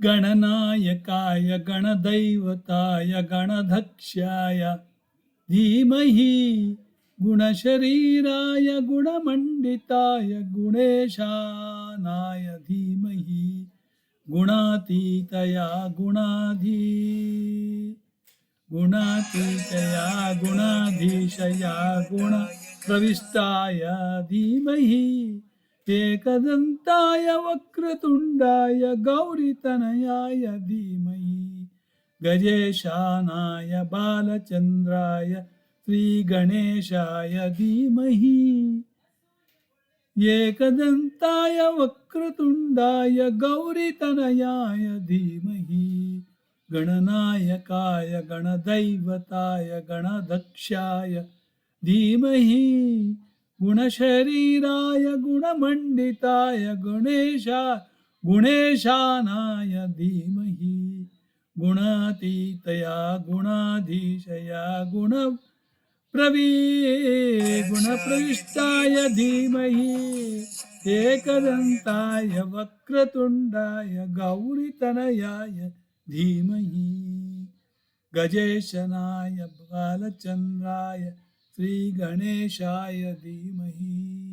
गणनायकाय गणदैवताय गणधक्ष्याय धीमहि गुणशरीराय गुणमण्डिताय गुणेशानाय धीमहि गुणातीतया गुणातीतया गुणाधीशया गुणप्रविष्टाय धीमहि एकदन्ताय वक्रतुण्डाय गौरीतनयाय धीमहि गजेशानाय बालचन्द्राय श्रीगणेशाय धीमहि एकदन्ताय वक्रतुण्डाय गौरीतनयाय धीमहि गणनायकाय गणदैवताय गणदक्षाय धीमहि गुणशरीराय गुणमण्डिताय गुणेशानाय धीमहि गुणातीतया गुणाधीशया गुणप्रविष्टाय धीमहि एकदन्ताय वक्रतुण्डाय गौरीतनयाय धीमहि गजेशनाय बालचन्द्राय श्रीगणेशाय धीमहि